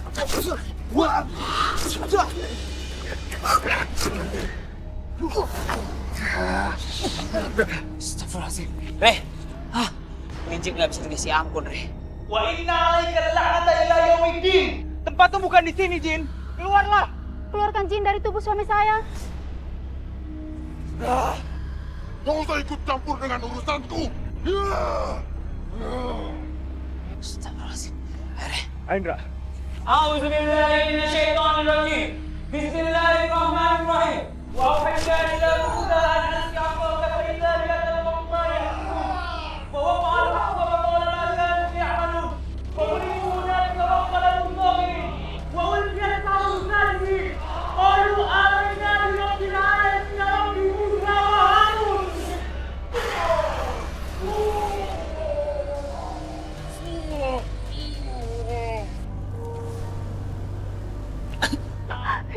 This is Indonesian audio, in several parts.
Astagfirullahaladzim. Re, ini Jin nggak bisa dikasih ampun, Re. Wa inna alaika la'nata ila yaumiddin. Tempatmu bukan di sini, Jin. Keluarlah. Keluarkan Jin dari tubuh suami saya. Kau usah ikut campur dengan urusanku. Astagfirullahaladzim. Re. Indra. A'udzubillahi minasyaitonir rajim. Bismillahirrahmanirrahim. Wa auhayna ila Musa an asqiya fa idza jaa al-qamar wa waqa al-haqq wa qala la kanu ya'malun. Wa qulu dhalika rabbana al-mu'minin wa ulqiya al-qawlu sadiqin. Qalu amanna bi rabbil alamin rabbi Musa wa Harun.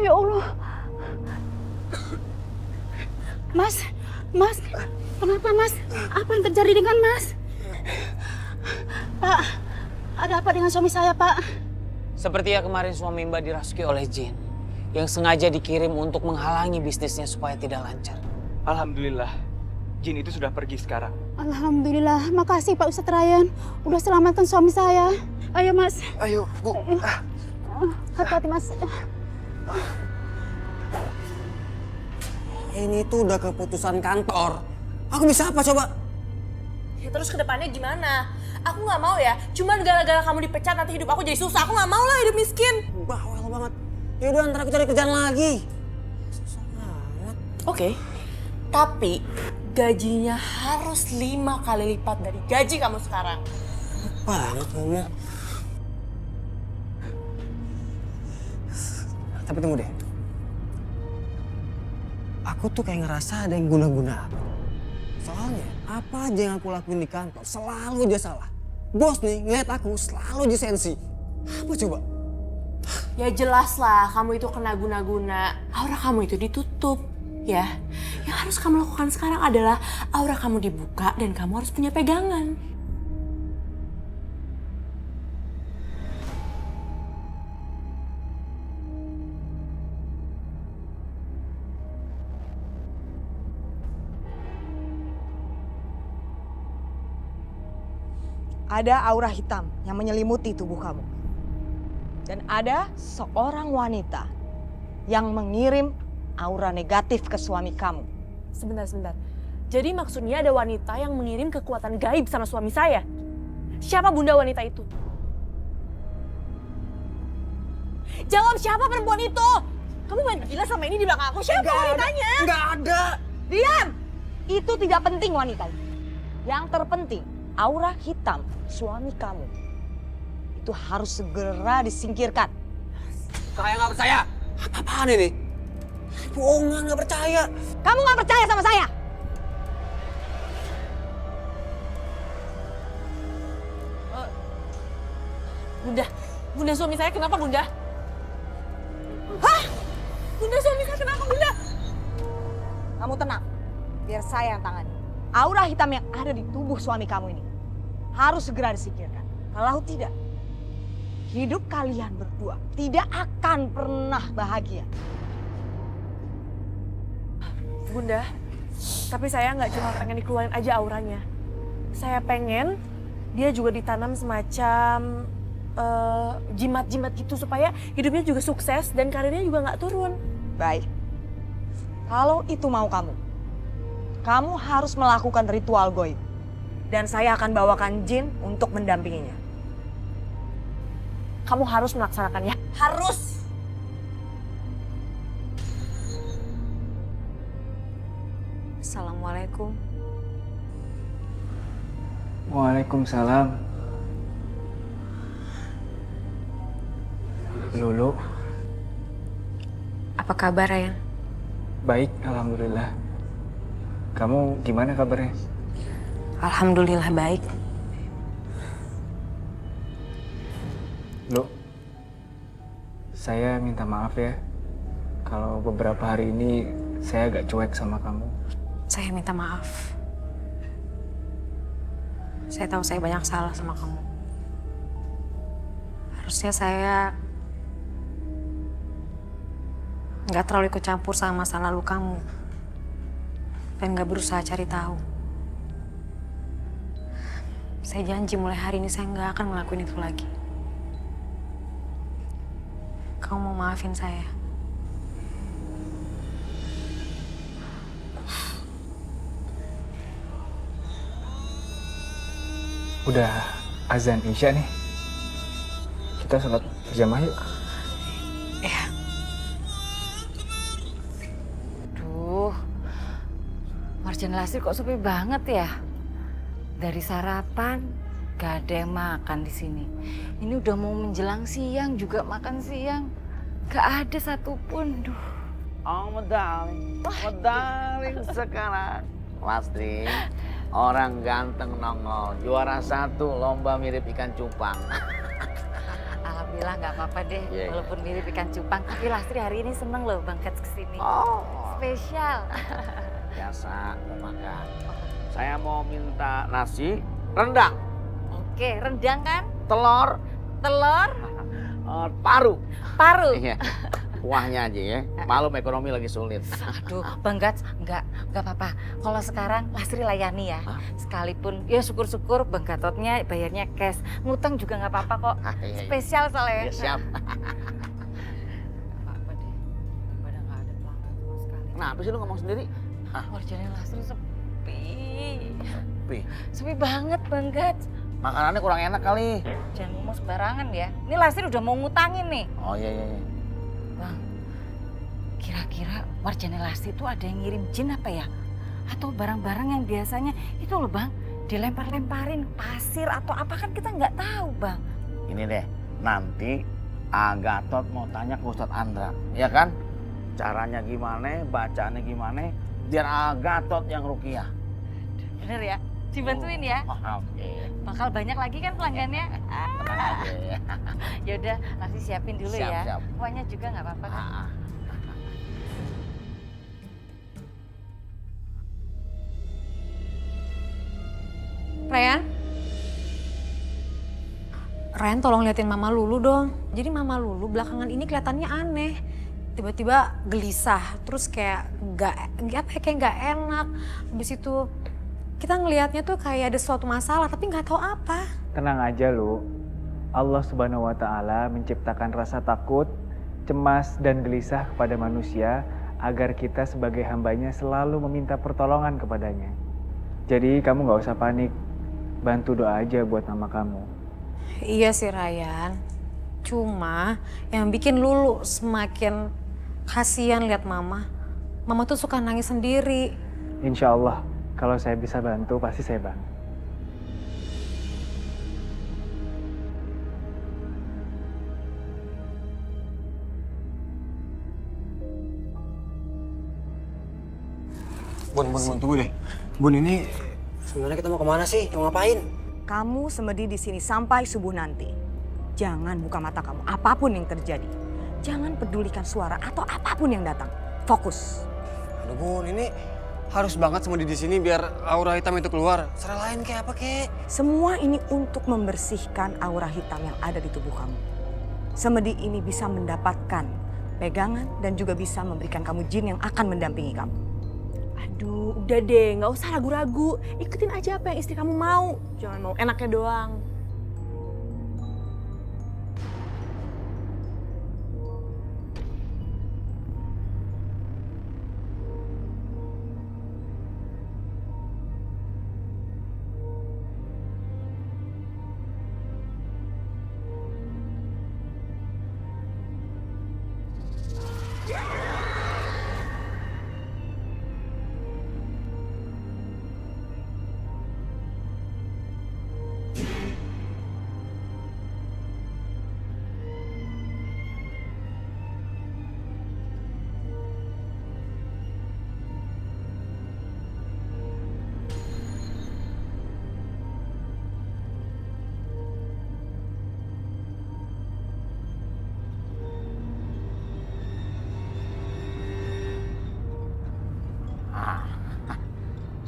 Ya Allah. Mas, kenapa Mas? Apa yang terjadi dengan Mas? Pak, ada apa dengan suami saya, Pak? Sepertinya kemarin suami Mbak dirasuki oleh Jin yang sengaja dikirim untuk menghalangi bisnisnya supaya tidak lancar. Alhamdulillah, Jin itu sudah pergi sekarang. Alhamdulillah, makasih Pak Ustadz Ryan. Udah selamatkan suami saya. Ayo Mas. Ayo, Bu. Hati-hati Mas. Ini tuh udah keputusan kantor. Aku bisa apa coba? Ya terus ke depannya gimana? Aku nggak mau ya, cuman gara-gara kamu dipecat nanti hidup aku jadi susah. Aku nggak mau lah hidup miskin. Bawel banget. Ya udah ntar aku cari kerjaan lagi. Susah banget. Oke, tapi gajinya harus 5 kali lipat dari gaji kamu sekarang. Banget ngomong. Tapi tunggu deh. Aku tuh kayak ngerasa ada yang guna-guna aku. Soalnya apa aja yang aku lakuin di kantor selalu aja salah. Bos nih ngeliat aku selalu aja sensi. Apa coba? Ya jelas lah, kamu itu kena guna-guna. Aura kamu itu ditutup, ya. Yang harus kamu lakukan sekarang adalah aura kamu dibuka dan kamu harus punya pegangan. Ada aura hitam yang menyelimuti tubuh kamu. Dan ada seorang wanita yang mengirim aura negatif ke suami kamu. Sebentar. Jadi maksudnya ada wanita yang mengirim kekuatan gaib sama suami saya. Siapa bunda wanita itu? Jawab, siapa perempuan itu? Kamu main gila sama ini di belakang aku. Siapa wanitanya? Nggak ada. Diam! Itu tidak penting wanita itu. Yang terpenting, aura hitam suami kamu itu harus segera disingkirkan. Saya nggak percaya. Apa-apaan ini? Bohongan, nggak percaya. Kamu nggak percaya sama saya? Bunda suami saya kenapa bunda? Hah? Bunda suami saya kenapa bunda? Kamu tenang, biar saya yang tangani. Aura hitam yang ada di tubuh suami kamu ini harus segera disingkirkan. Kalau tidak, hidup kalian berdua tidak akan pernah bahagia. Bunda, tapi saya nggak cuma pengen dikeluarin aja auranya. Saya pengen dia juga ditanam semacam jimat-jimat gitu supaya hidupnya juga sukses dan karirnya juga nggak turun. Baik, kalau itu mau kamu harus melakukan ritual goib. Dan saya akan bawakan jin untuk mendampinginya. Kamu harus melaksanakannya. Harus! Assalamualaikum. Waalaikumsalam. Lulu, Apa kabar, Ryan? baik alhamdulillah. Kamu gimana kabarnya? Alhamdulillah baik. Lu, saya minta maaf ya kalau beberapa hari ini saya agak cuek sama kamu. Saya minta maaf. Saya tahu saya banyak salah sama kamu. Harusnya saya nggak terlalu ikut campur sama masa lalu kamu. Dan nggak berusaha cari tahu. Saya janji mulai hari ini saya nggak akan ngelakuin itu lagi. Kamu mau maafin saya? Udah azan Isya nih. Kita sholat berjamaah yuk. Ya. Duh, Marjan Lasri kok sepi banget ya? Dari sarapan gak ada yang makan di sini. Ini udah mau menjelang siang juga makan siang. Gak ada satupun. Duh. Oh, medali sekarang. Lastri, orang ganteng nongol, juara 1 lomba mirip ikan cupang. Alhamdulillah nggak apa-apa deh, Yeah. walaupun mirip ikan cupang. Tapi Lastri hari ini seneng loh bangkat kesini. Oh, Spesial. biasa mau makan. Saya mau minta nasi, rendang, Oke, rendang kan? telur, paru. Paru. Iya, kuahnya aja ya. Malum ekonomi lagi sulit. Aduh, Bang Gats, nggak apa-apa. Kalau sekarang Lastri layani ya. Sekalipun, ya syukur-syukur Bang Gatotnya bayarnya cash. Ngutang juga nggak apa-apa kok. Iya. Spesial soalnya. Ya, siap. Apa-apa deh, daripada nggak ada pelanggan sama sekali. Kenapa sih lu ngomong sendiri? Marjannya Lastri sepi. Pi, Sepi banget Bang Gats. makanannya kurang enak kali. Jangan ngomong sembarangan ya. Ini Lastri udah mau ngutangin nih. Oh iya. Bang, kira-kira Marjane Lastri itu ada yang ngirim jin apa ya? Atau barang-barang yang biasanya itu loh Bang, dilempar-lemparin pasir atau apa kan kita nggak tahu Bang. Ini deh, nanti Gatot mau tanya ke Ustadz Andra, ya kan? Caranya gimana, bacaannya gimana, biar Gatot yang ruqyah. Bener ya? Dibantuin ya? Oke. Bakal banyak lagi kan pelanggannya? Tenang aja ya. Yaudah, Lastri siapin dulu Siap, ya. siap. Kuahnya juga nggak apa-apa kan? Ren, tolong liatin Mama Lulu dong. Jadi Mama Lulu belakangan ini kelihatannya aneh. Tiba-tiba gelisah, terus kayak kayak nggak enak. Habis itu kita ngelihatnya tuh kayak ada suatu masalah tapi nggak tahu apa. Tenang aja lu. Allah Subhanahu wa taala menciptakan rasa takut, cemas dan gelisah kepada manusia agar kita sebagai hambanya selalu meminta pertolongan kepadanya. Jadi kamu nggak usah panik. Bantu doa aja buat mama kamu. Iya sih Ryan. Cuma yang bikin Lulu semakin kasihan lihat Mama. Mama tuh suka nangis sendiri. Insya Allah, kalau saya bisa bantu pasti saya bantu. Bun, tunggu deh. Bun, ini sebenarnya kita mau kemana sih? Mau ngapain? Kamu semedi di sini sampai subuh nanti. Jangan buka mata kamu, apapun yang terjadi. Jangan pedulikan suara atau apapun yang datang. Fokus. Aduh Bun, ini harus banget semedi di sini biar aura hitam itu keluar. Cara lain kayak apa kek? Semua ini untuk membersihkan aura hitam yang ada di tubuh kamu. Semedi ini bisa mendapatkan pegangan dan juga bisa memberikan kamu jin yang akan mendampingi kamu. Aduh, udah deh, nggak usah ragu-ragu. Ikutin aja apa yang istri kamu mau. Jangan mau enaknya doang.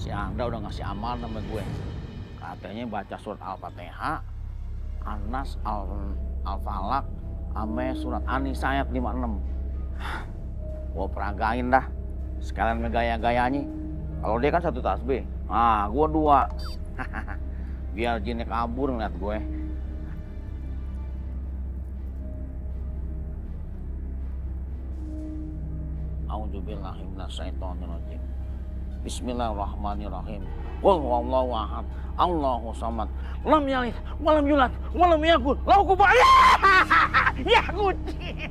Si Anda udah ngasih amal sama gue. Katanya baca surat Al-Fatihah, An-Nas, Al-Falaq, sama surat An-Nisa ayat 56. Gua peragain dah. Sekalian ngegaya-gayanya. Kalau dia kan 1 tasbih. Ah, gua 2. Biar jinnya kabur ngeliat gue. A'udzubillahi minasyaitonirrajim. Bismillahirrahmanirrahim. Qul huwallahu ahad. Allahu samad. Lam yalid wa lam yulad wa lam yakul lahu kufuwan ahad. Ya kunci.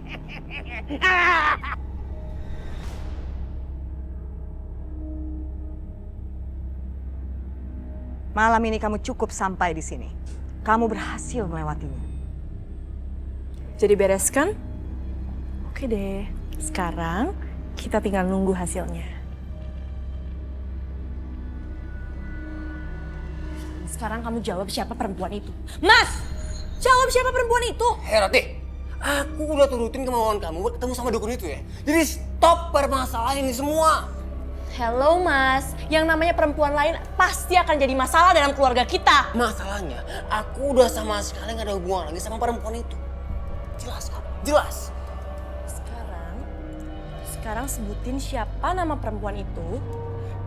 Malam ini kamu cukup sampai di sini. Kamu berhasil melewatinya. Jadi beres kan? Oke deh, sekarang kita tinggal nunggu hasilnya. Sekarang kamu jawab siapa perempuan itu. Mas! Jawab siapa perempuan itu? Rati, aku udah turutin kemauan kamu buat ketemu sama dukun itu ya. Jadi stop permasalahan ini semua. Hello Mas, yang namanya perempuan lain pasti akan jadi masalah dalam keluarga kita. Masalahnya, aku udah sama sekali gak ada hubungan lagi sama perempuan itu. Jelas kan? Jelas. Sekarang sebutin siapa nama perempuan itu.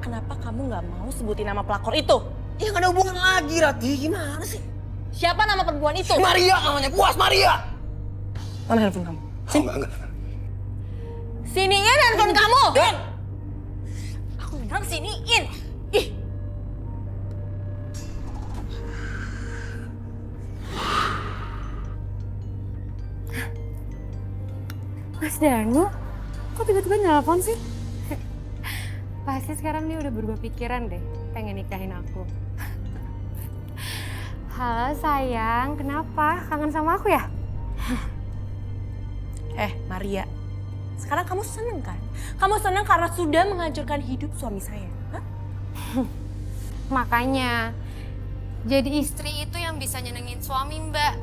Kenapa kamu gak mau sebutin nama pelakor itu? Ya gak ada hubungan lagi, Rati. Gimana sih? Siapa nama perempuan itu? Maria namanya, puas Maria. Mana handphone kamu? Sini. Oh, enggak. Siniin handphone kamu! Aku bilang siniin. Ih. Mas Danu, kok tiba-tiba nelfon sih? Pasti sekarang dia udah berubah pikiran deh, pengen nikahin aku. Halo sayang, kenapa? Kangen sama aku ya? Maria, sekarang kamu seneng kan? Kamu seneng karena sudah menghancurkan hidup suami saya. Hah? Makanya, jadi istri itu yang bisa nyenengin suami mbak.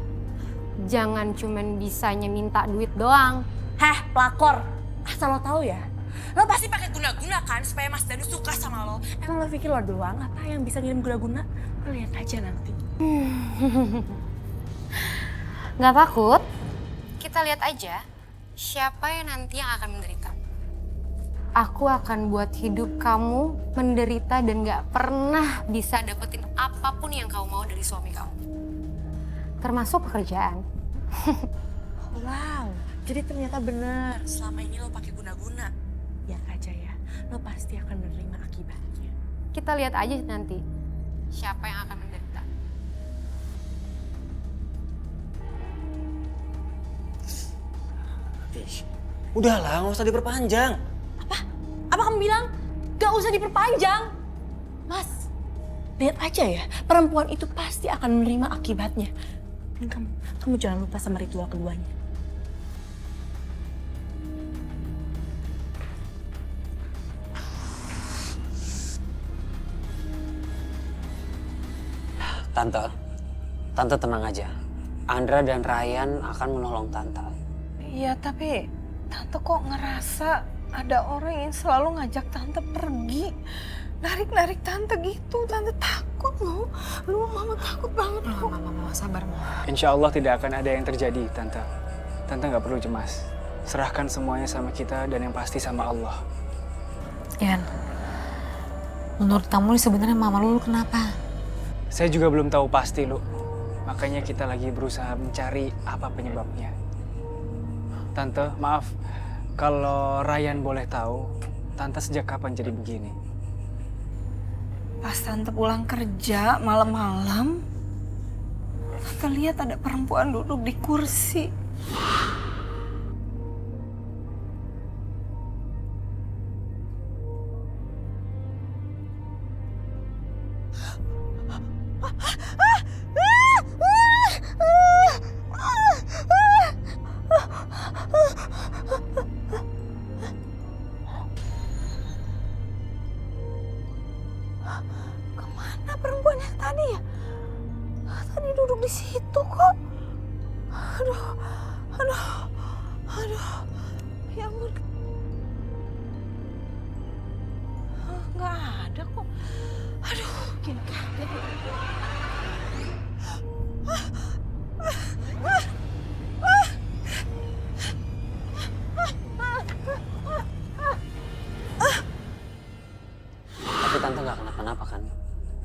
Jangan cuman bisanya minta duit doang. Pelakor, asal lo tahu ya, lo pasti pakai guna-guna kan supaya Mas Danu suka sama lo. Emang lo pikir lo doang apa yang bisa ngirim guna-guna? Lo lihat aja nanti. Gak takut, kita lihat aja siapa yang nanti yang akan menderita. Aku akan buat hidup kamu menderita dan gak pernah bisa dapetin apapun yang kamu mau dari suami kamu. Termasuk pekerjaan. Wow, jadi ternyata benar selama ini lo pakai guna-guna. Lihat aja ya, lo pasti akan menerima akibatnya. Kita lihat aja nanti siapa yang akan menderita. Udahlah, nggak usah diperpanjang. Apa kamu bilang? Gak usah diperpanjang. Mas, lihat aja ya, perempuan itu pasti akan menerima akibatnya. Dan kamu jangan lupa sama ritual keduanya. Tante tenang aja. Andra dan Ryan akan menolong Tante. Iya, tapi Tante kok ngerasa ada orang yang selalu ngajak Tante pergi. Narik-narik Tante gitu. Tante takut loh. Mama takut banget loh. Mama, sabar Mama. Insya Allah tidak akan ada yang terjadi, Tante. Tante nggak perlu cemas. Serahkan semuanya sama kita dan yang pasti sama Allah. Yan, menurut kamu sebenarnya Mama Lulu kenapa? Saya juga belum tahu pasti, Lu. Makanya kita lagi berusaha mencari apa penyebabnya. Tante, maaf. Kalau Ryan boleh tahu, Tante sejak kapan jadi begini? Pas Tante pulang kerja malam-malam, Tante lihat ada perempuan duduk di kursi. Kemana perempuan yang tadi ya? Tadi duduk di situ kok. Aduh. Ya ampun. Nggak ada kok. Aduh, gini kaget.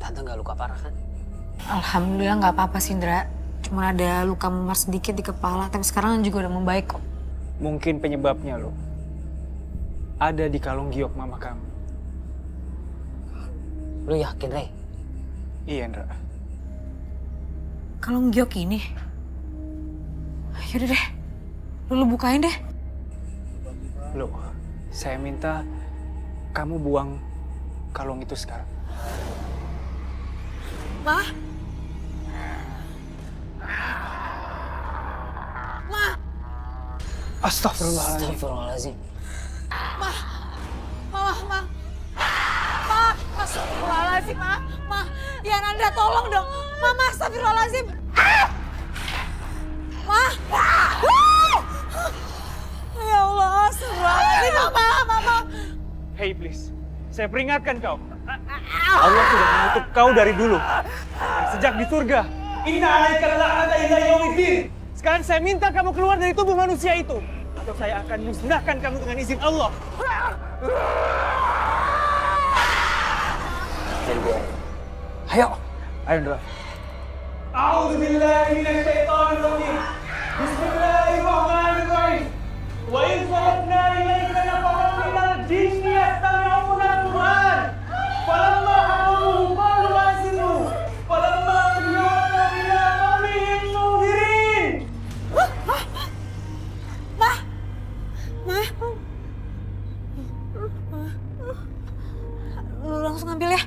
Tante nggak luka parah kan? Alhamdulillah nggak apa-apa sih, Indra. Cuma ada luka memar sedikit di kepala, tapi sekarang juga udah membaik kok. Mungkin penyebabnya lo ada di kalung giok mama kamu. Lu yakin, Rey? Iya, Indra. Kalung giok ini? Yaudah deh, lu bukain deh. Lo, saya minta kamu buang kalung itu sekarang. Ma? Ma? Astagfirullahaladzim. Astagfirullahaladzim. Ma? Astagfirullahaladzim, Ma. Ya Nanda, tolong dong. Mama, astagfirullahaladzim. Ma. Ya Allah, astagfirullahaladzim, Mama. Hey iblis, saya peringatkan kau. Allah sudah mengutuk kau dari dulu. Sejak di surga. Inna alaika la'nata ila yaumiddin. Sekarang saya minta kamu keluar dari tubuh manusia itu. Atau saya akan musnahkan kamu dengan izin Allah. Ayo. Ayo, Indra. A'udzu billahi minasy syaithanir rajim. Bismillahirrahmanirrahim. Wa idh sarafna ilayka nafaran minal jinni yastami'una al-Qur'an. Falamma hadaruhu qalu ansitu. Falamma qadiyana ila qaumihim munzirin. Lu langsung ambil ya.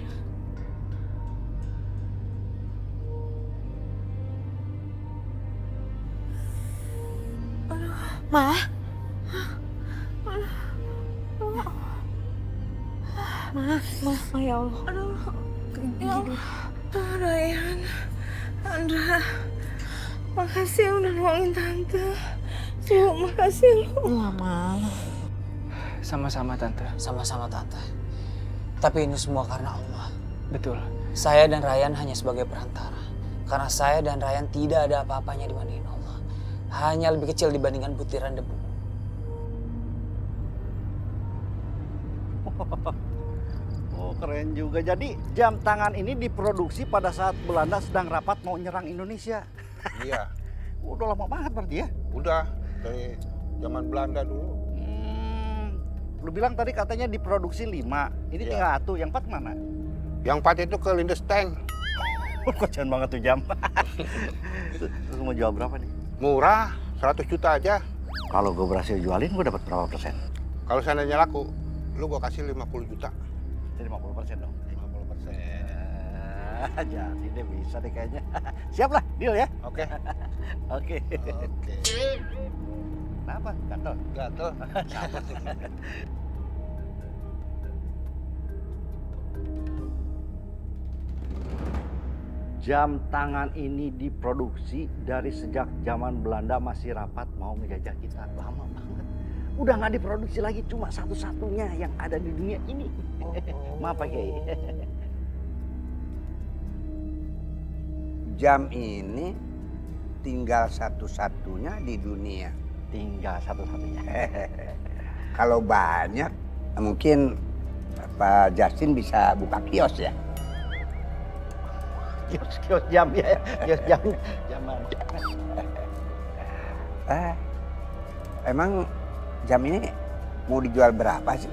Ma? Ma, ya Allah. Ya Allah. Ryan, Andra, makasih ya udah nolongin Tante. Makasih lu. Mama. Sama-sama, Tante. Sama-sama, Tante. Tapi ini semua karena Allah. Betul. Saya dan Ryan hanya sebagai perantara. Karena saya dan Ryan tidak ada apa-apanya dibandingin Allah. Hanya lebih kecil dibandingkan butiran debu. Oh, keren juga. Jadi jam tangan ini diproduksi pada saat Belanda sedang rapat mau nyerang Indonesia. Iya, Udah lama banget berarti ya? udah dari zaman Belanda dulu. Lu bilang tadi katanya diproduksi 5. Ini Iya. tinggal 1. Yang 4 mana? Yang 4 itu ke Lindesteng. Kocak banget tuh jam. Terus mau jual berapa nih? Murah, 100 juta aja. Kalau gue berhasil jualin, gue dapat berapa persen? Kalau seandainya laku, lu gua kasih 50 juta. Jadi 50% dong. 50%. Jadi deh, bisa deh kayaknya. Siap lah, deal ya? Oke. Oke. Oke. Kenapa? Gatel? Gatel. Siapa sih? Jam tangan ini diproduksi dari sejak zaman Belanda masih rapat mau menjajah kita. Lama banget. Udah nggak diproduksi lagi, cuma satu-satunya yang ada di dunia ini. Maaf Pak Kiai. Jam ini tinggal satu-satunya di dunia. Tinggal satu-satunya. Kalau banyak, mungkin Pak Justin bisa buka kios ya. Kios jam ya, kios jam zaman. Emang jam ini mau dijual berapa sih?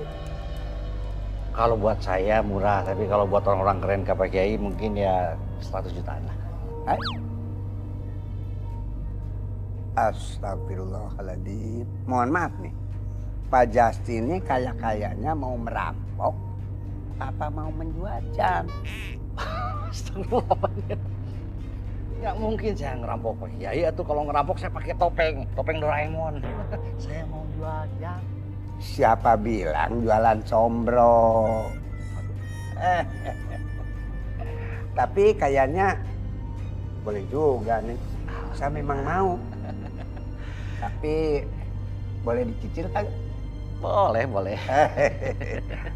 Kalau buat saya murah, tapi kalau buat orang-orang keren kayak Pak Kiai mungkin ya 100 jutaan lah. Astagfirullahaladzim. Mohon maaf nih, Pak Justin ini kayak-kayaknya mau merampok apa mau menjual jam? Astagfirullahaladzim. Nggak mungkin saya ngerampok Pak Kiai. Atau kalau ngerampok saya pakai topeng Doraemon. Saya mau jual jam. Siapa bilang jualan sombro? Tapi kayaknya boleh juga nih. Saya memang mau. Tapi boleh dicicil kagak? Boleh.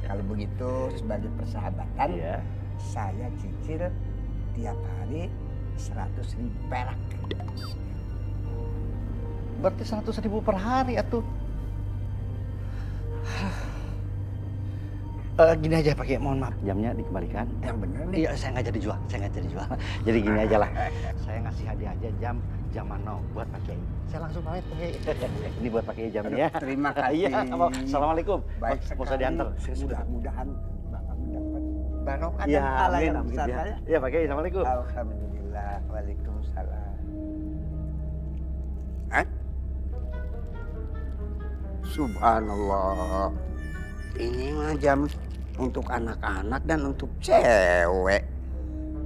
Kalau begitu sebagai persahabatan, Iya. saya cicil tiap hari 100.000 perak. Berarti 100.000 per hari atuh. Gini aja pakai, mohon maaf, jamnya dikembalikan. Yang bener nih. Iya, saya nggak jadi jual, Jadi gini aja lah, saya ngasih hadiah aja jam now buat pakai. Saya langsung pamit pakai. Ini buat pakai jamnya ya. Terima kasih. Iya, Assalamualaikum. Baik Mau saya diantar. Mudah-mudahan Bapak mendapat barokah Iya, dan pahala amin, yang amin, besar ya. ya. Iya, pakai. Assalamualaikum. Alhamdulillah. Waalaikumsalam. Subhanallah. Ini mah jam untuk anak-anak dan untuk cewek.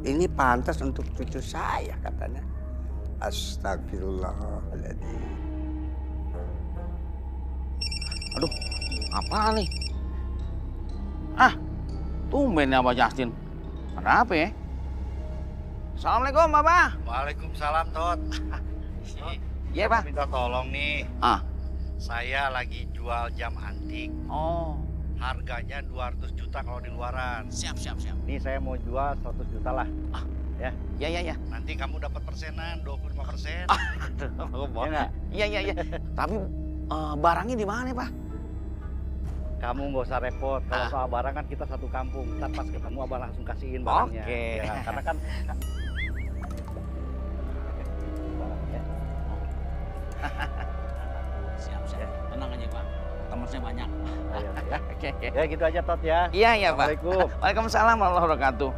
Ini pantas untuk cucu saya katanya. Astagfirullahaladzim. Aduh, apa nih? Tumben ya Abah Justin. Ada apa ya? Assalamualaikum, Abah. Waalaikumsalam, Tot. Iya, Pak. Minta tolong nih. Saya lagi jual jam antik. Oh. Harganya 200 juta kalau di luaran. Siap. Nih saya mau jual 100 juta lah. Ya. Iya. Nanti kamu dapat persenan 25%. Iya nggak? Iya. Tapi barangnya di mana, Pak? Kamu nggak usah repot. Kalau soal barang kan kita satu kampung. Ntar pas ketemu abang langsung kasihin barangnya. Oke. Ya, karena kan. Barangnya. Siap. Tenang aja, Pak. Teman saya banyak. Ya. Oke. Ya gitu aja, Tot ya. Iya, Pak. Assalamualaikum. Waalaikumsalam warahmatullahi wabarakatuh.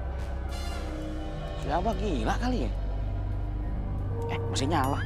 Siapa gila kali ya? Masih nyala.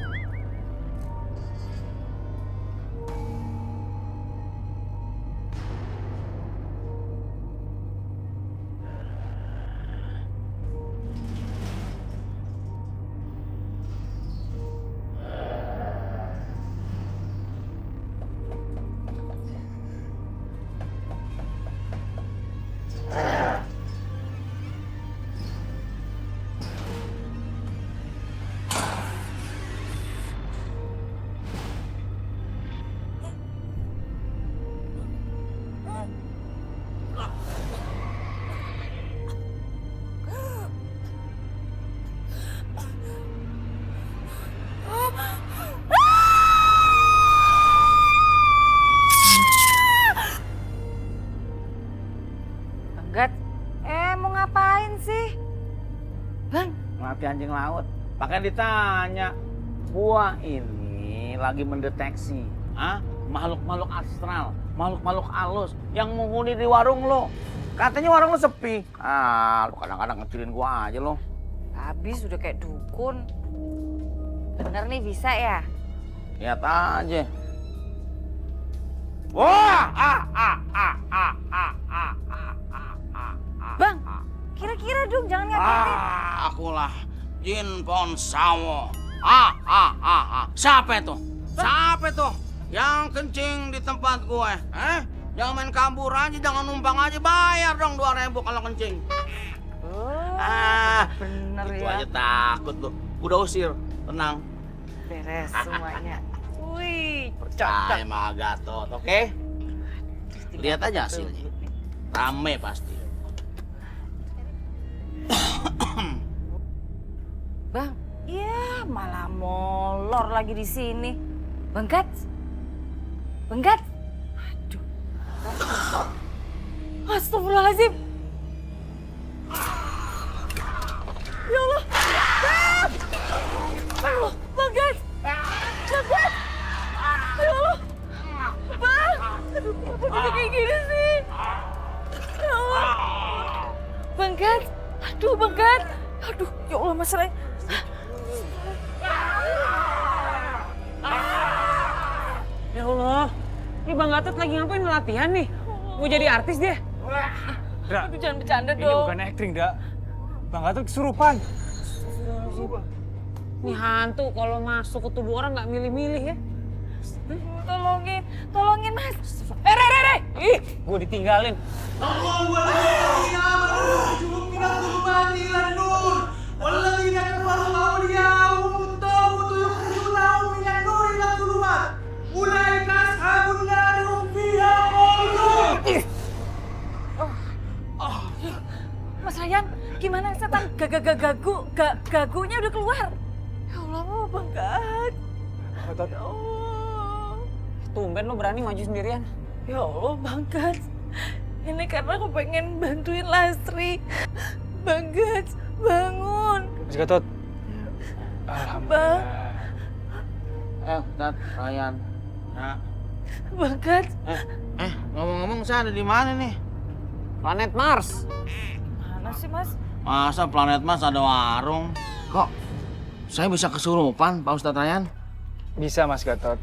Mau ngapain sih? Bang, Ngelatih anjing laut. Pakai ditanya. Gua ini lagi mendeteksi makhluk-makhluk astral, makhluk-makhluk halus yang menghuni di warung lo. Katanya warung lo sepi. Lu kadang-kadang ngecilin gua aja lo. habis udah kayak dukun. Bener nih bisa ya? Lihat aja. Wah! Bang, kira-kira dong jangan ngagetin. Akulah Jin Ponsawo. Siapa itu? Siapa itu yang kencing di tempat gue? Jangan main kabur aja, jangan numpang aja, bayar dong 2.000 kalau kencing. Bener itu ya. aja takut lu. Udah usir, tenang. Beres semuanya. Wih, Percaya sama Gatot, oke? Lihat aja hasilnya. Rame pasti. Bang, ya malah molor lagi di sini. Bang Gats? Bang Gats? Aduh. Astagfirullahaladzim. Ya Allah. Bang! Bang Gats! Bang Gats! Ya Allah. Bang! Aduh, kenapa bisa kayak gini sih? Ya Allah. Bang Gats! Aduh, Bang Gats! Aduh, ya Allah masalahnya. Ya Allah, ini Bang Gatot lagi ngapain latihan nih? Mau jadi artis dia? Aduh, jangan bercanda dong. Ini bukan acting, Dak. Bang Gatot kesurupan. Ini hantu kalau masuk ke tubuh orang nggak milih-milih ya. Tolongin Mas. Re! Ih, gue ditinggalin. Mas Ryan, gimana setan gagunya udah keluar? Ya Allah, Bang Gat. Ya Allah. Tumben lo berani maju sendirian. Ya Allah, Bang Gat. Ini karena aku pengen bantuin Lastri. Bagas, bangun. Mas Gatot. Alhamdulillah. Ustaz, Ryan. Nah. Bagas. Ngomong-ngomong saya ada di mana nih? Planet Mars. Mana sih, Mas? Masa planet Mars ada warung? Kok saya bisa kesurupan, Pak Ustadz Ryan? Bisa, Mas Gatot.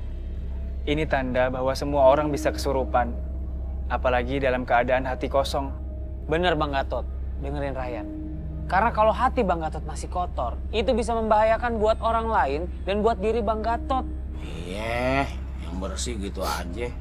Ini tanda bahwa semua orang bisa kesurupan. Apalagi dalam keadaan hati kosong. Bener Bang Gatot, dengerin Ryan. Karena kalau hati Bang Gatot masih kotor, itu bisa membahayakan buat orang lain dan buat diri Bang Gatot. Iya, yang bersih gitu aja.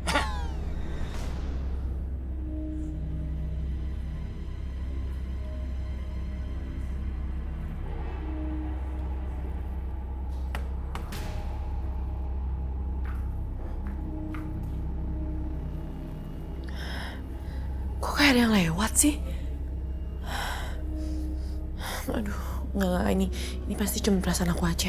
Kok kayak ada yang lewat sih? Aduh, enggak, ini pasti cuma perasaan aku aja.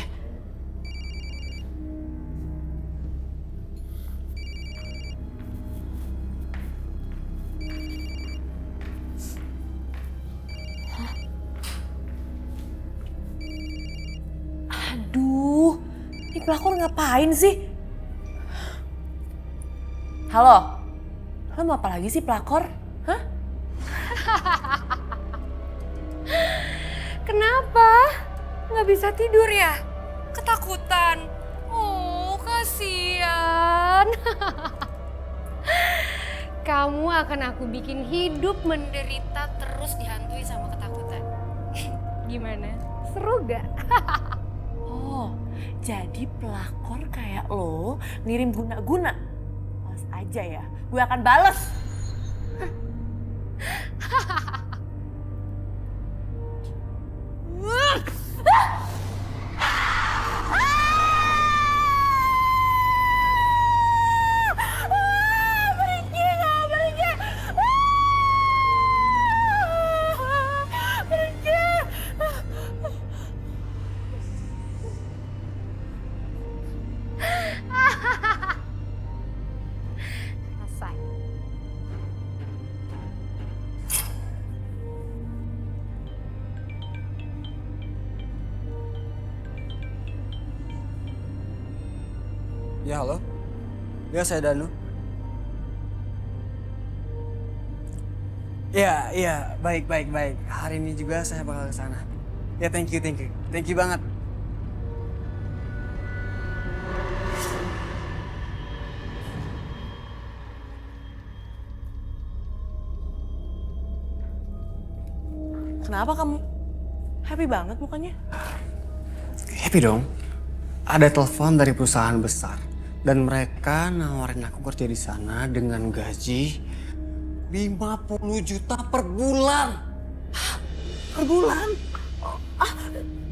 Aduh, ini pelakor ngapain sih? Halo, lo mau apa lagi sih pelakor? Hah? Kenapa? Nggak bisa tidur ya? Ketakutan? Oh, kasihan. Kamu akan aku bikin hidup menderita terus dihantui sama ketakutan. Gimana? Seru gak? Oh, jadi pelakor kayak lo ngirim guna-guna? Awas aja ya, gue akan bales. Ya halo, ya saya Danu. Iya, baik. Hari ini juga saya bakal ke sana. Ya thank you banget. Kenapa kamu happy banget mukanya? Happy dong. Ada telepon dari perusahaan besar dan mereka nawarin aku kerja di sana dengan gaji 50 juta per bulan. Per bulan?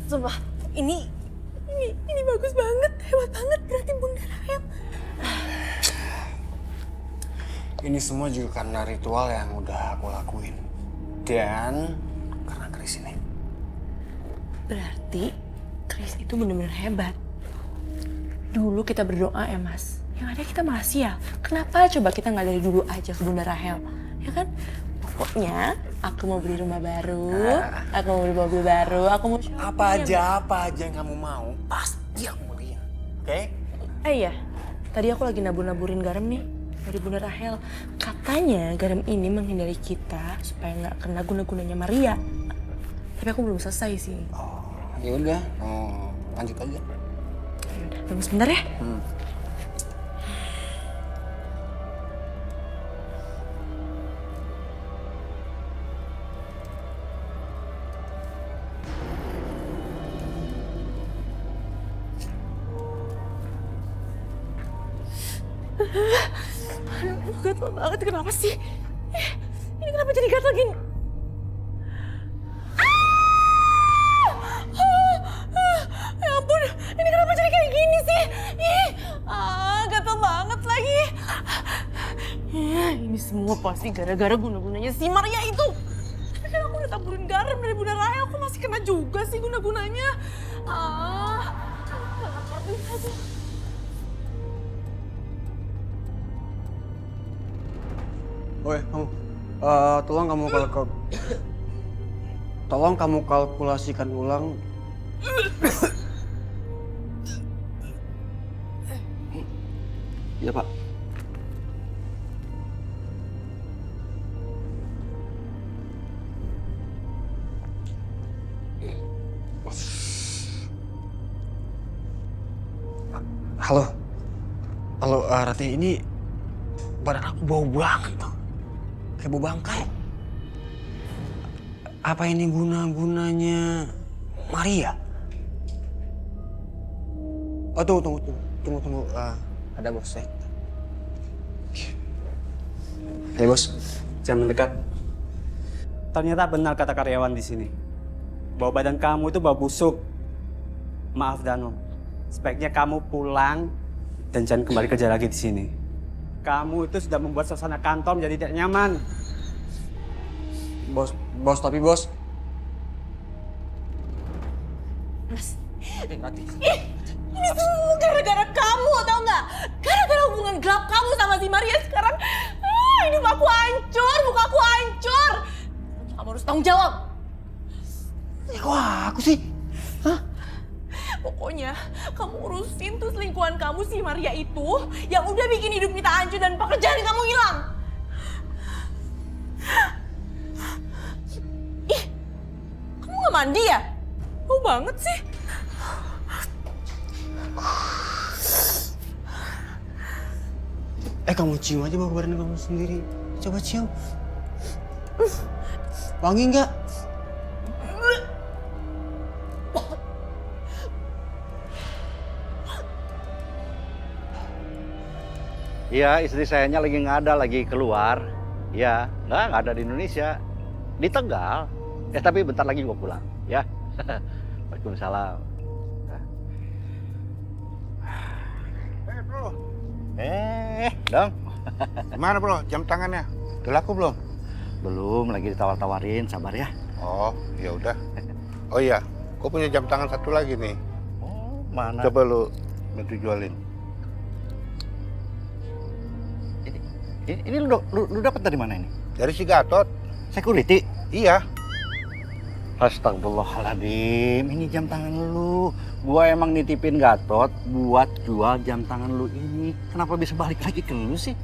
Sumpah, ini bagus banget, hebat banget, berarti Bunda Rahel. Ini semua juga karena ritual yang udah aku lakuin. Dan karena Chris ini. Berarti Chris itu benar-benar hebat. Dulu kita berdoa ya Mas, yang ada kita malah sial. Kenapa coba kita nggak dari dulu aja ke Bunda Rahel, ya kan? Pokoknya aku mau beli rumah baru, aku mau beli mobil baru, aku mau shopping. Apa aja yang kamu mau, pasti aku beliin. Oke? Iya, tadi aku lagi nabur-naburin garam nih dari Bunda Rahel. Katanya garam ini menghindari kita supaya nggak kena guna-gunanya Maria. Tapi aku belum selesai sih. Oh, ya udah, lanjut aja. Yaudah, tunggu sebentar ya. Aduh, gatel banget, kenapa sih? Ini kenapa jadi gatel gini? Ya ampun, ini kenapa jadi kayak gini sih? Gatel banget lagi. Ini semua pasti gara-gara guna-gunanya si Maria itu. Tapi kan aku udah taburin garam dari Bunda Rahel, aku masih kena juga sih guna-gunanya. Oke, kamu Tolong kamu kalkulasikan ulang. Iya, Pak. Halo, Rati, ini badan aku bau banget tuh. Kayak bau bangkai. Apa ini guna-gunanya Maria? Oh, tunggu. Ada bos saya. Hei bos, jangan mendekat. Ternyata benar kata karyawan di sini. Bahwa badan kamu itu bau busuk. Maaf Dano, sebaiknya kamu pulang dan jangan kembali kerja lagi di sini. Kamu itu sudah membuat suasana kantor menjadi tidak nyaman. Tapi bos. Mas, ini semua gara-gara kamu, tau nggak? Gara-gara hubungan gelap kamu sama si Maria sekarang, hidup aku hancur, muka aku hancur. Kamu harus tanggung jawab. Ya kok aku sih? Hah? Pokoknya kamu urusin tuh selingkuhan kamu si Maria itu yang udah bikin hidup kita hancur dan pekerjaan kamu hilang. Ih, kamu gak mandi ya? Bau banget sih. Kamu cium aja bau badan kamu sendiri. Coba cium. Wangi nggak? Iya, istri sayanya lagi nggak ada, lagi keluar. Ya, nggak ada di Indonesia, di Tegal. Tapi bentar lagi gua pulang, ya. Waalaikumsalam. Bro. Dong. Gimana bro, jam tangannya? Udah laku belum? Belum, lagi ditawar-tawarin, sabar ya. Oh, ya udah. Oh iya, gua punya jam tangan satu lagi nih. Oh, mana? Coba lu minta jualin. Ini lu dapat dari mana ini? Dari si Gatot. Security? Iya. Astagfirullahaladzim, ini jam tangan lu. Gua emang nitipin Gatot buat jual jam tangan lu ini. Kenapa bisa balik lagi ke lu sih?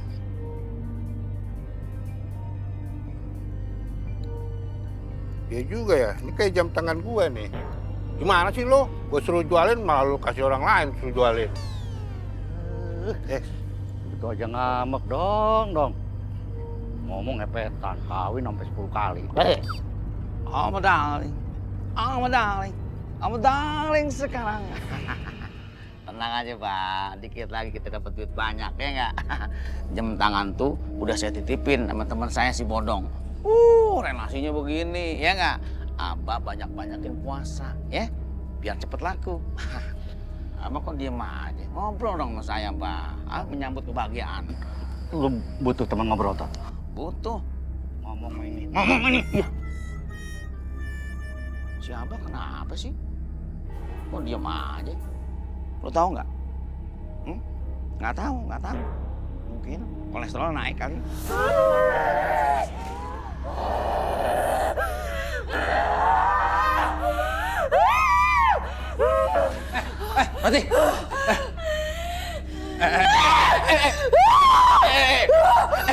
Ya juga ya, ini kayak jam tangan gua nih. Gimana sih lo? Gua suruh jualin malah lu kasih orang lain suruh jualin. Itu aja ngambek dong. Ngomong hepetan, kawin sampai 10 kali. Oh, my darling sekarang. Tenang aja Pak, dikit lagi kita dapat duit banyak ya nggak? Jam tangan tuh udah saya titipin sama teman saya si Bodong. Relasinya begini, ya nggak? Abah banyak-banyakin puasa, ya? Biar cepet laku. Abah kok diem aja? Ngobrol dong sama saya, Pak. Menyambut kebahagiaan. Lu butuh teman ngobrol tuh? Butuh. Ngomong ini. Iya. Si Abah kenapa sih? Kok diem aja? Lo tahu nggak? Nggak tahu. Mungkin kolesterol naik kali. Rati!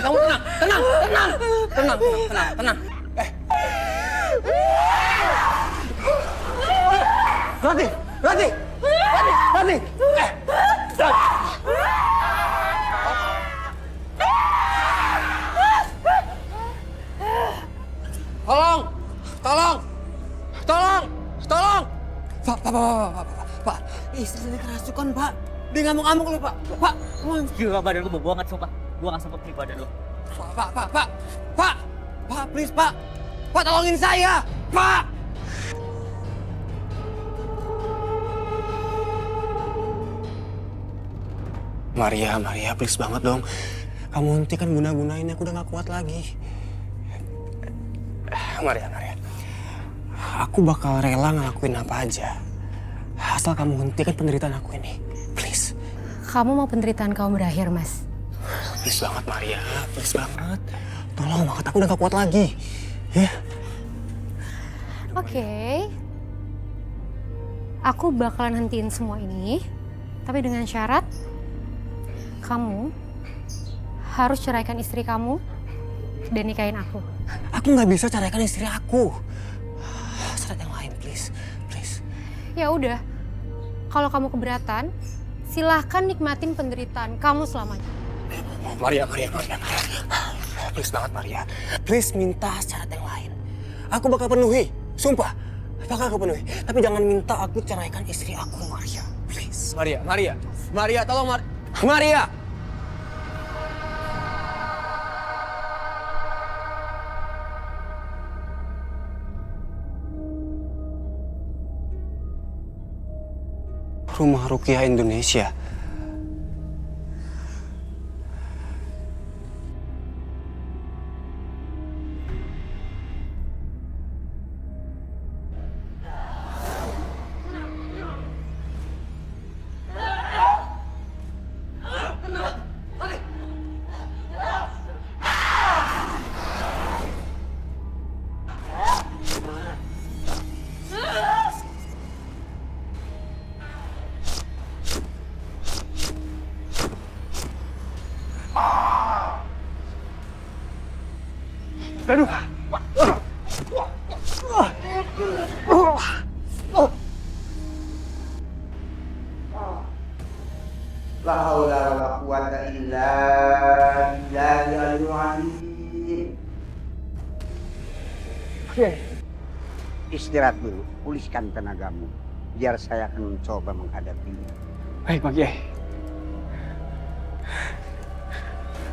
Kamu tenang. Rati! Tolong! Pak, istri saya kerasukan, Pak. Dia ngamuk-ngamuk loh, Pak. Pak, Gila, badan lu bau banget, sumpah. Gua gak sempet nih badan lu. Pak, please, Pak. Pak, tolongin saya, Pak. Maria, please banget dong. Kamu hentikan guna-gunain, aku udah gak kuat lagi. Maria. Aku bakal rela ngelakuin apa aja. Asal kamu hentikan penderitaan aku ini. Please. Kamu mau penderitaan kamu berakhir, Mas? Please banget, Maria. Please banget. Tolong banget, aku udah gak kuat lagi. Ya. Oke. Aku bakalan hentiin semua ini, tapi dengan syarat kamu harus ceraikan istri kamu dan nikahin aku. Aku nggak bisa ceraikan istri aku. Syarat yang lain, please. Ya udah, kalau kamu keberatan, silahkan nikmatin penderitaan kamu selamanya. Maria. Please banget, Maria. Please minta syarat yang lain. Aku bakal penuhi, sumpah. Bakal aku penuhi. Tapi jangan minta aku ceraikan istri aku, Maria. Please. Maria, tolong Maria! Rumah Rukiah Indonesia. Aduh. La haula wala quwata illa billahil azim. Istirahat dulu, pulihkan tenagamu. Biar saya akan mencoba menghadapinya. Baik, Pak Kiai.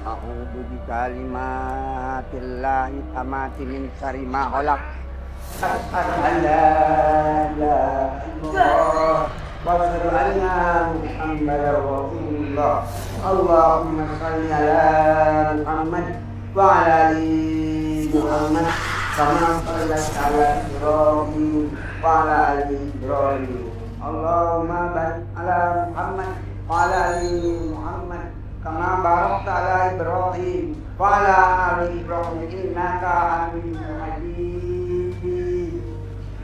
A'udzu bikalimatillahi tamati min syarri ma khalaq. Asyhadu an la ilaha illallah wa asyhadu anna Muhammadar Rasulullah. Allahumma shalli ala Muhammad wa ala ali Muhammad kama shallaita ala Ibrahim wa ala ali Ibrahim. Allahumma barik ala Muhammad wa ala ali Muhammad kama barakta ala Ibrahim wa ala ali Ibrahim innaka Hamidum Majid.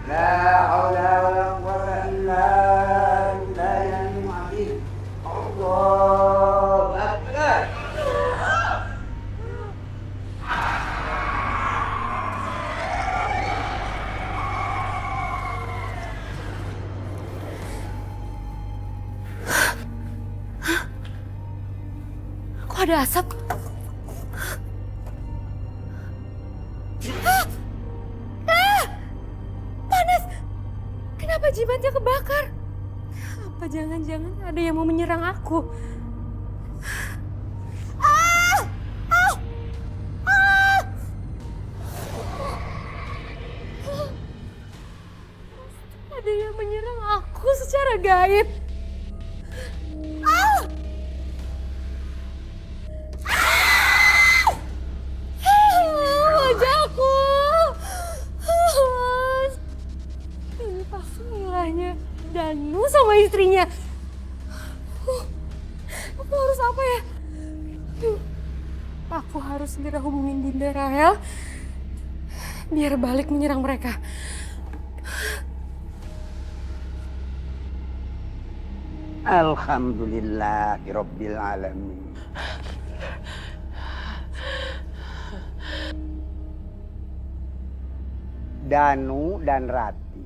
La haula wala quwwata illa billahil azim. Allahu akbar. Kok ada asap? Panas! Kenapa jimatnya kebakar? Apa jangan-jangan ada yang mau menyerang aku? Ada yang menyerang aku secara gaib. Wajahku. Ini pasti ilahnya Danu sama istrinya. Aku harus apa ya? Aku harus segera hubungin Bunda Rahel biar balik menyerang mereka. Alhamdulillahirabbil alamin. Danu dan Rati,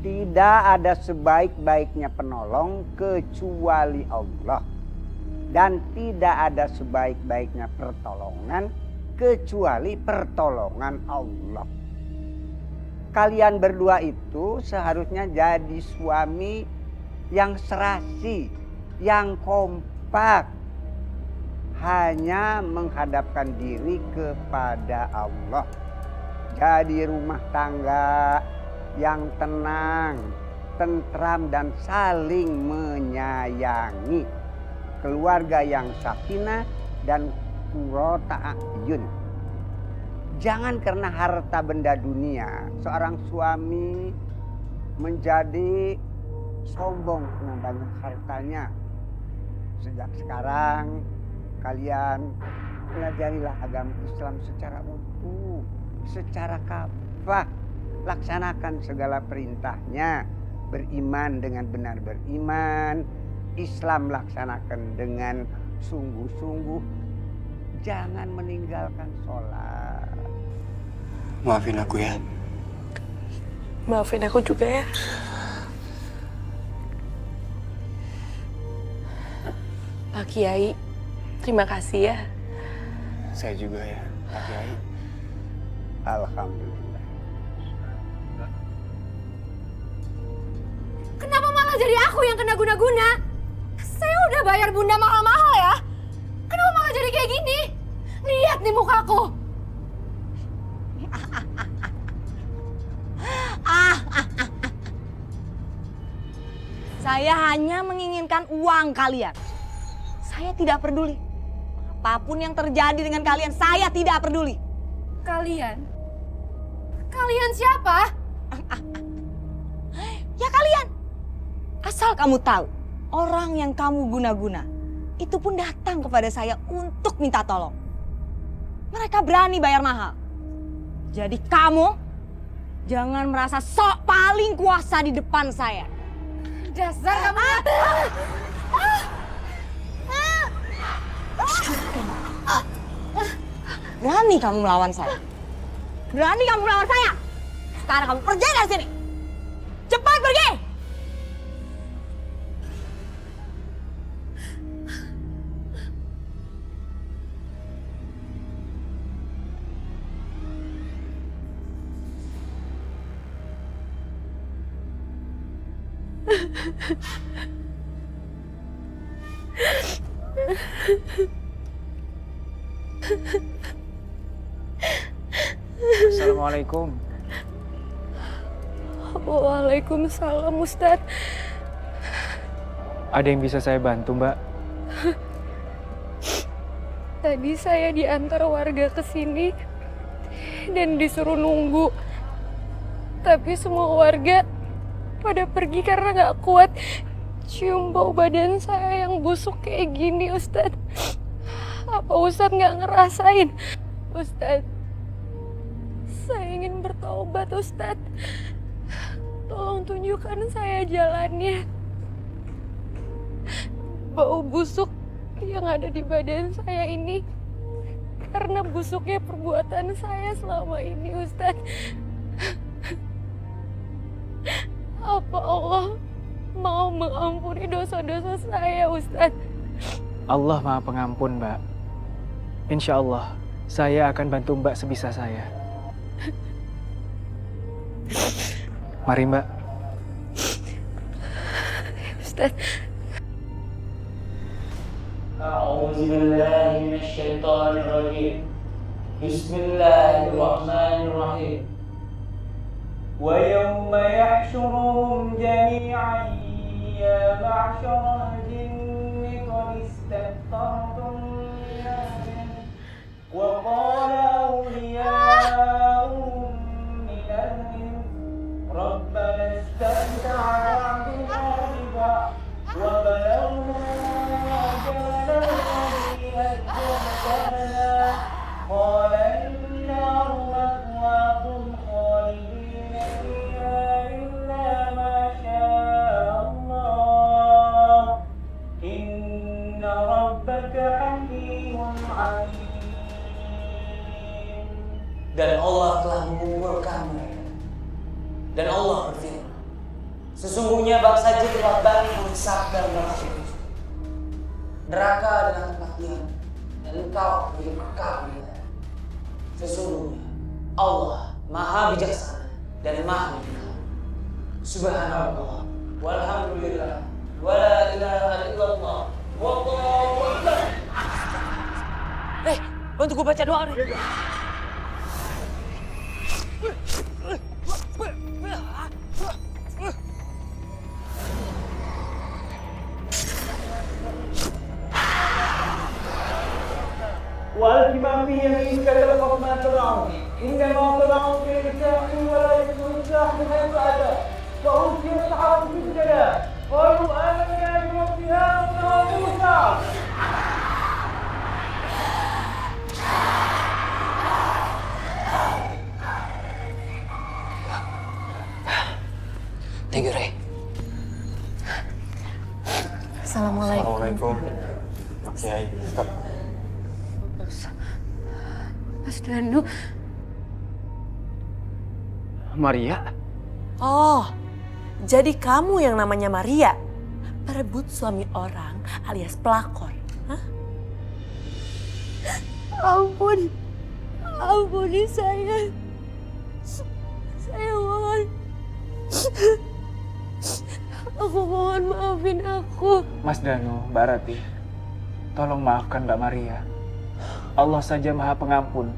tidak ada sebaik-baiknya penolong kecuali Allah, dan tidak ada sebaik-baiknya pertolongan kecuali pertolongan Allah. Kalian berdua itu seharusnya jadi suami yang serasi, yang kompak, hanya menghadapkan diri kepada Allah. Jadi rumah tangga yang tenang, tentram dan saling menyayangi. Keluarga yang sakinah dan qurrata a'yun. Jangan karena harta benda dunia seorang suami menjadi sombong karena banyak hartanya. Sejak sekarang kalian pelajarilah agama Islam secara utuh, secara kafah. Laksanakan segala perintahnya. Beriman dengan benar beriman. Islam laksanakan dengan sungguh-sungguh. Jangan meninggalkan sholat. Maafin aku ya. Maafin aku juga ya. Pak Kiai, terima kasih ya. Saya juga ya, Pak Kiai. Alhamdulillah. Kenapa malah jadi aku yang kena guna-guna? Saya udah bayar Bunda mahal-mahal ya. Kenapa malah jadi kayak gini? Lihat nih mukaku. Saya hanya menginginkan uang kalian. Saya tidak peduli. Apapun yang terjadi dengan kalian, saya tidak peduli. Kalian? Kalian siapa? Ya kalian. Asal kamu tahu, orang yang kamu guna-guna itu pun datang kepada saya untuk minta tolong. Mereka berani bayar mahal. Jadi kamu jangan merasa sok paling kuasa di depan saya. Dasar kamu. Berani kamu melawan saya. Berani kamu melawan saya. Sekarang kamu pergi dari sini. Cepat pergi. Assalamualaikum. Waalaikumsalam, Ustadz. Ada yang bisa saya bantu, Mbak? Tadi saya diantar warga ke sini dan disuruh nunggu. Tapi semua warga pada pergi karena nggak kuat cium bau badan saya yang busuk kayak gini, Ustadz. Apa Ustadz nggak ngerasain? Ustadz, saya ingin bertobat, Ustadz. Tolong tunjukkan saya jalannya. Bau busuk yang ada di badan saya ini karena busuknya perbuatan saya selama ini, Ustadz. Apa Allah mau mengampuni dosa-dosa saya, Ustadz? Allah Maha Pengampun, Mbak. Insya Allah, saya akan bantu Mbak sebisa saya. Mari, Mbak. Ustadz. أعوذ بالله من الشيطان الرجيم بسم الله الرحمن الرحيم ويوم يحشرهم جميعا يا معشر الجن قد استكثرتم من الجن وقال أولياؤهم من الإنس ربنا استمتع بعضنا ببعض وبلغنا أجلنا الذي أجلنا قال النار مثواكم خالدين فيها إلا ما شاء الله إن ربك حكيم عليم. Dan Allah telah mengumpulkan mereka. Dan Allah berfirman, sesungguhnya bangsa jin telah balik menghisap dan neraka itu. Neraka adalah tempat diam, dan engkau hidup kekal di sana. Sesungguhnya Allah Maha Bijaksana dan Maha Menyiksa. Subhanallah, walhamdulillah, wala ilaha illallah, wallahu akbar. Bantu gue baca doa nih. والكمام في يمينك تلقف ما تدعون انما تدعون في الكتاب ولا يكون السلاح من حيث اتى فألقي السحرة سجدا قالوا آمنا برب هارون وموسى Mas Danu. Maria? Oh, jadi kamu yang namanya Maria? Perebut suami orang alias pelakor. Hah? Ampuni saya. Saya mohon. Aku mohon maafin aku. Mas Danu, Mbak Ratih, tolong maafkan Mbak Maria. Allah saja Maha Pengampun.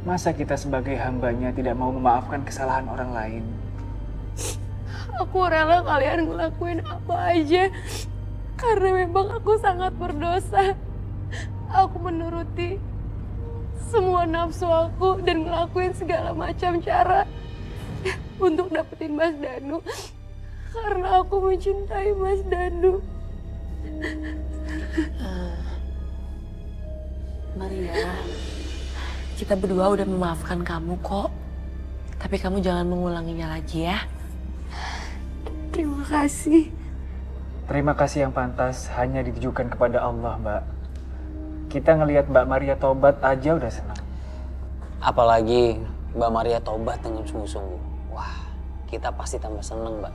Masa kita sebagai hambanya tidak mau memaafkan kesalahan orang lain? Aku rela kalian ngelakuin apa aja. Karena memang aku sangat berdosa. Aku menuruti semua nafsu aku dan ngelakuin segala macam cara untuk dapetin Mas Danu. Karena aku mencintai Mas Danu. Maria, kita berdua udah memaafkan kamu kok. Tapi kamu jangan mengulanginya lagi ya. Terima kasih. Terima kasih yang pantas hanya ditujukan kepada Allah, Mbak. Kita ngelihat Mbak Maria tobat aja udah senang. Apalagi Mbak Maria tobat dengan sungguh-sungguh. Wah, kita pasti tambah seneng, Mbak.